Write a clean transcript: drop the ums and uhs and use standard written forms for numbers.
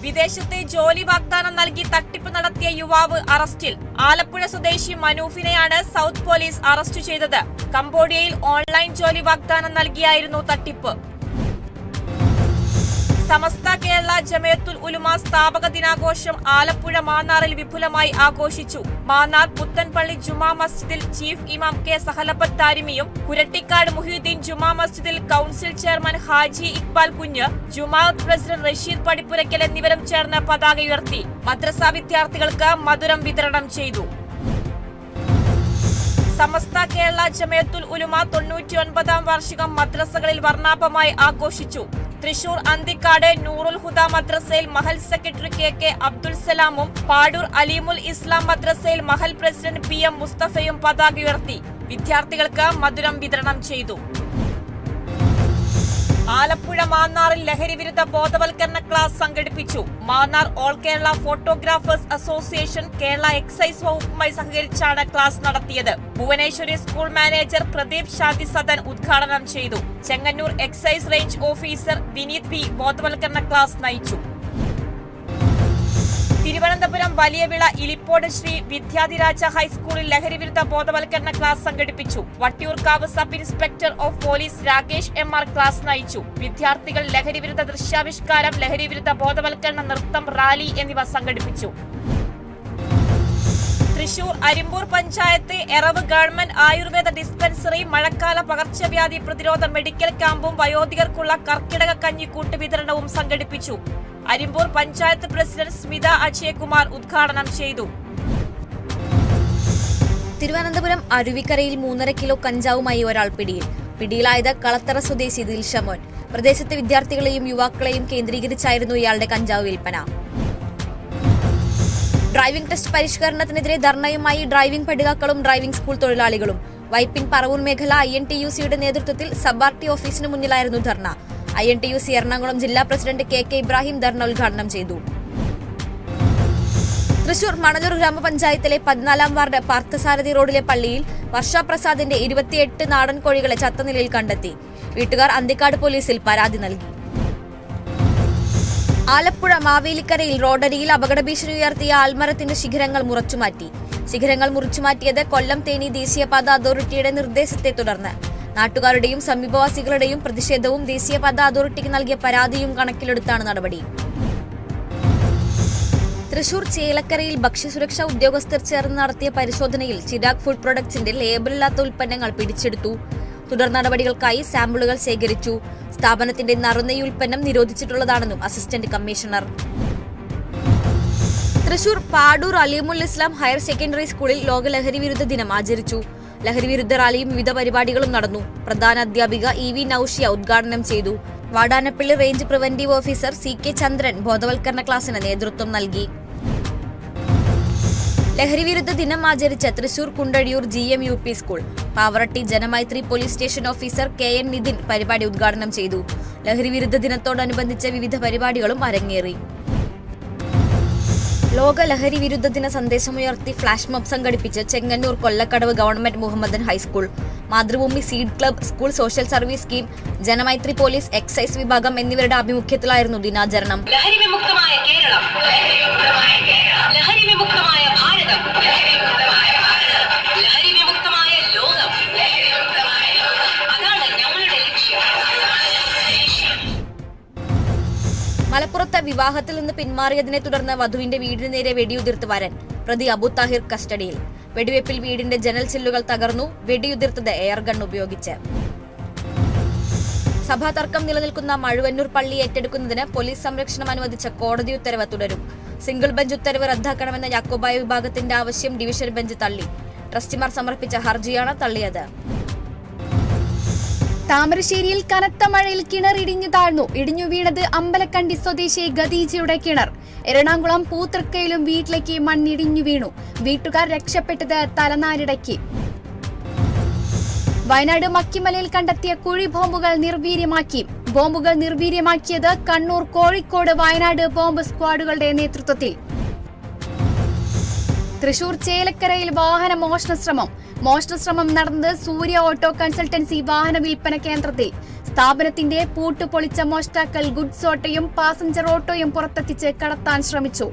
വിദേശത്തെ ജോലി വാഗ്ദാനം നൽകി തട്ടിപ്പ് നടത്തിയ യുവാവ് അറസ്റ്റിൽ. ആലപ്പുഴ സ്വദേശി മനൂഫിനെയാണ് സൗത്ത് പോലീസ് അറസ്റ്റ് ചെയ്തത്. കംബോഡിയയിൽ ഓൺലൈൻ ജോലി വാഗ്ദാനം നൽകിയായിരുന്നു തട്ടിപ്പ്. സമസ്ത കേരള ജമിയത്തുൽ ഉലമ സ്ഥാപക ദിനാഘോഷം ആലപ്പുഴ മാന്നാറിൽ വിപുലമായി ആഘോഷിച്ചു. മാന്നാർ പുത്തൻപള്ളി ജുമാ മസ്ജിദിൽ ചീഫ് ഇമാം കെ സഹലബത്ത് താരിമിയും കുരട്ടിക്കാട് മുഹ്യുദ്ദീൻ ജുമാ മസ്ജിദിൽ കൌൺസിൽ ചെയർമാൻ ഹാജി ഇക്ബാൽ കുഞ്ഞ്, ജുമാഅത്ത് പ്രസിഡന്റ് റഷീദ് പടിപ്പുരയ്ക്കൽ എന്നിവരും ചേർന്ന് പതാക ഉയർത്തി. മദ്രസ വിദ്യാർത്ഥികൾക്ക് മധുരം വിതരണം ചെയ്തു. സമസ്ത കേരള ജമിയത്തുൽ ഉലമ 99ാം വാർഷികം മദ്രസകളിൽ വർണ്ണാഭമായി ആഘോഷിച്ചു. തൃശൂർ അന്തിക്കാട് നൂറുൽ ഹുദ മദ്രസയിൽ മഹൽ സെക്രട്ടറി കെ അബ്ദുൽ സലാമും പാടൂർ അലീമുൽ ഇസ്ലാം മദ്രസയിൽ മഹൽ പ്രസിഡന്റ് PM മുസ്തഫയും പതാക ഉയർത്തി. വിദ്യാർത്ഥികൾക്ക് മധുരം വിതരണം ചെയ്തു. ആലപ്പുഴ മാന്നാറിൽ ലഹരിവിരുദ്ധ ബോധവൽക്കരണ ക്ലാസ് സംഘടിപ്പിച്ചു. Mannar all Kerala photographers association Kerala excise വകുപ്പുമായി സഹകരിച്ചാണ് ക്ലാസ് നടത്തിയത്. ഭുവനേശ്വരി സ്കൂൾ മാനേജർ പ്രദീപ് ശാന്തി സദൻ ഉദ്ഘാടനം ചെയ്തു. Chengannur excise range officer Vineeth V ബോധവൽക്കരണ ക്ലാസ് നയിച്ചു. തിരുവനന്തപുരം വലിയവിള ഇലിപ്പോട് ശ്രീ വിദ്യാധിരാജ ഹൈസ്കൂളിൽ ലഹരിവിരുദ്ധ ബോധവൽക്കരണ ക്ലാസ് സംഘടിപ്പിച്ചു. Vattiyoorkavu sub inspector of police Rakesh MR class നയിച്ചു. വിദ്യാർത്ഥികൾ ലഹരിവിരുദ്ധ ദൃശ്യാവിഷ്കാരം, ലഹരിവിരുദ്ധ ബോധവൽക്കരണ നൃത്തം, റാലി എന്നിവ സംഘടിപ്പിച്ചു. തൃശൂർ അരിമ്പൂർ പഞ്ചായത്ത് എറവ് ഗവൺമെന്റ് ആയുർവേദ ഡിസ്പെൻസറി മഴക്കാല പകർച്ചവ്യാധി പ്രതിരോധ മെഡിക്കൽ ക്യാമ്പും വയോധികർക്കുള്ള കർക്കിടക കഞ്ഞിക്കൂട്ട് വിതരണവും സംഘടിപ്പിച്ചു. അരിമ്പൂർ പഞ്ചായത്ത് പ്രസിഡന്റ് സ്മിത അജയകുമാർ ഉദ്ഘാടനം ചെയ്തു. തിരുവനന്തപുരം അരുവിക്കരയിൽ 3.5 കിലോ കഞ്ചാവുമായി ഒരാൾ പിടിയിൽ. പിടിയിലായത് കളത്തറ സ്വദേശി ദിൽഷമോൻ. പ്രദേശത്തെ വിദ്യാർത്ഥികളെയും യുവാക്കളെയും കേന്ദ്രീകരിച്ചായിരുന്നു ഇയാളുടെ കഞ്ചാവ് വിൽപ്പന. ഡ്രൈവിംഗ് ടെസ്റ്റ് പരിഷ്കരണത്തിനെതിരെ ധർണയുമായി ഡ്രൈവിംഗ് പഠിതാക്കളും ഡ്രൈവിംഗ് സ്കൂൾ തൊഴിലാളികളും. വൈപ്പിൻ പറവൂർ മേഖല INTUC-യുടെ നേതൃത്വത്തിൽ സബ് RT ഓഫീസിന് മുന്നിലായിരുന്നു ധർണ. INTUC എറണാകുളം ജില്ലാ പ്രസിഡന്റ് KK ഇബ്രാഹിം ധർണ ഉദ്ഘാടനം ചെയ്തു. തൃശൂർ മണലൂർ ഗ്രാമപഞ്ചായത്തിലെ 14ാം വാർഡ് പാർത്ഥസാരഥി റോഡിലെ പള്ളിയിൽ വർഷാപ്രസാദിന്റെ 28 നാടൻ കോഴികളെ ചത്ത നിലയിൽ കണ്ടെത്തി. വീട്ടുകാർ അന്തിക്കാട് പോലീസിൽ പരാതി നൽകി. ആലപ്പുഴ മാവേലിക്കരയിൽ റോഡരിയിൽ അപകട ഭീഷണി ഉയർത്തിയ ആൽമരത്തിന്റെ ശിഖരങ്ങൾ മുറിച്ചുമാറ്റി. ശിഖരങ്ങൾ മുറിച്ചുമാറ്റിയത് കൊല്ലം തേനി ദേശീയപാത അതോറിറ്റിയുടെ നിർദ്ദേശത്തെ തുടർന്ന്. നാട്ടുകാരുടെയും സമീപവാസികളുടെയും പ്രതിഷേധവും ദേശീയപാത അതോറിറ്റിക്ക് നൽകിയ പരാതിയും കണക്കിലെടുത്താണ് നടപടി. തൃശൂർ ചേലക്കരയിൽ ഭക്ഷ്യസുരക്ഷാ ഉദ്യോഗസ്ഥർ ചേർന്ന് നടത്തിയ പരിശോധനയിൽ ചിരാഗ് ഫുഡ് പ്രൊഡക്ട്സിന്റെ ലേബലില്ലാത്ത ഉൽപ്പന്നങ്ങൾ പിടിച്ചെടുത്തു. തുടർ നടപടികൾക്കായി സാമ്പിളുകൾ ശേഖരിച്ചു. സ്ഥാപനത്തിന്റെ നറുനെയ്യ് ഉൽപ്പന്നം നിരോധിച്ചിട്ടുള്ളതാണെന്നും അസിസ്റ്റന്റ് കമ്മീഷണർ. തൃശൂർ പാടൂർ അലീമുൽ ഇസ്ലാം ഹയർ സെക്കൻഡറി സ്കൂളിൽ ലോക ലഹരി വിരുദ്ധ ദിനം ആചരിച്ചു. ലഹരി വിരുദ്ധ റാലിയും വിവിധ പരിപാടികളും നടന്നു. പ്രധാന അധ്യാപിക EV നൌഷിയ ഉദ്ഘാടനം ചെയ്തു. Vadanappally range preventive officer CK Chandran ബോധവൽക്കരണ ക്ലാസിന് നേതൃത്വം നൽകി. ലഹരി വിരുദ്ധ ദിനം ആചരിച്ച Thrissur Kundazhiyur GM UP school. Pavaratti Janamaithri police station officer KN Nithin പരിപാടി ഉദ്ഘാടനം ചെയ്തു. ലഹരി വിരുദ്ധ ദിനത്തോടനുബന്ധിച്ച വിവിധ പരിപാടികളും അരങ്ങേറി. ലോക ലഹരി വിരുദ്ധ ദിന സന്ദേശമുയർത്തി ഫ്ലാഷ് മോബ് സംഘടിപ്പിച്ച് Chengannur Kollakadavu government Muhammadan high school. Mathrubhumi seed club, school social service scheme, Janamaithri police, excise വിഭാഗം എന്നിവരുടെ ആഭിമുഖ്യത്തിലായിരുന്നു ദിനാചരണം. മലപ്പുറത്ത് വിവാഹത്തിൽ നിന്ന് പിന്മാറിയതിനെ തുടർന്ന് വധുവിന്റെ വീടിന് നേരെ വെടിയുതിർത്ത് വരൻ. പ്രതി അബു താഹിർ കസ്റ്റഡിയിൽ. വെടിവെപ്പിൽ വീടിന്റെ ജനൽ ചില്ലുകൾ തകർന്നു. വെടിയുതിർത്തത് എയർഗൺ ഉപയോഗിച്ച്. സഭാ തർക്കം നിലനിൽക്കുന്ന മഴുവന്നൂർ പള്ളി ഏറ്റെടുക്കുന്നതിന് പോലീസ് സംരക്ഷണം അനുവദിച്ച കോടതി ഉത്തരവ് തുടരും. സിംഗിൾ ബെഞ്ച് ഉത്തരവ് റദ്ദാക്കണമെന്ന യാക്കോബായ വിഭാഗത്തിന്റെ ആവശ്യം ഡിവിഷൻ ബെഞ്ച് തള്ളി. ട്രസ്റ്റിമാർ സമർപ്പിച്ച ഹർജിയാണ് തള്ളിയത്. താമരശ്ശേരിയിൽ കനത്ത മഴയിൽ കിണർ ഇടിഞ്ഞു താഴ്ന്നു. ഇടിഞ്ഞു വീണത് അമ്പലക്കണ്ടി സ്വദേശി ഖദീജയുടെ കിണർ. എറണാകുളം പൂത്തൃക്കയിലും വീട്ടിലേക്ക് മണ്ണിടിഞ്ഞു വീണു. വീട്ടുകാർ രക്ഷപ്പെട്ടത് തലനാരിടയ്ക്ക്. വയനാട് മക്കിമലയിൽ കണ്ടെത്തിയ കുഴി ബോംബുകൾ നിർവീര്യമാക്കി. ബോംബുകൾ നിർവീര്യമാക്കിയത് കണ്ണൂർ, കോഴിക്കോട്, വയനാട് ബോംബ് സ്ക്വാഡുകളുടെ നേതൃത്വത്തിൽ. തൃശൂർ ചേലക്കരയിൽ വാഹന മോഷണശ്രമം നടന്നത് സൂര്യ ഓട്ടോ കൺസൾട്ടൻസി വാഹന വിൽപ്പന കേന്ദ്രത്തിൽ. സ്ഥാപനത്തിന്റെ പൂട്ട് പൊളിച്ച മോഷ്ടാക്കൾ ഗുഡ്സ് ഓട്ടോയും പാസഞ്ചർ ഓട്ടോയും പുറത്തെത്തിച്ച് കടത്താൻ ശ്രമിച്ചു.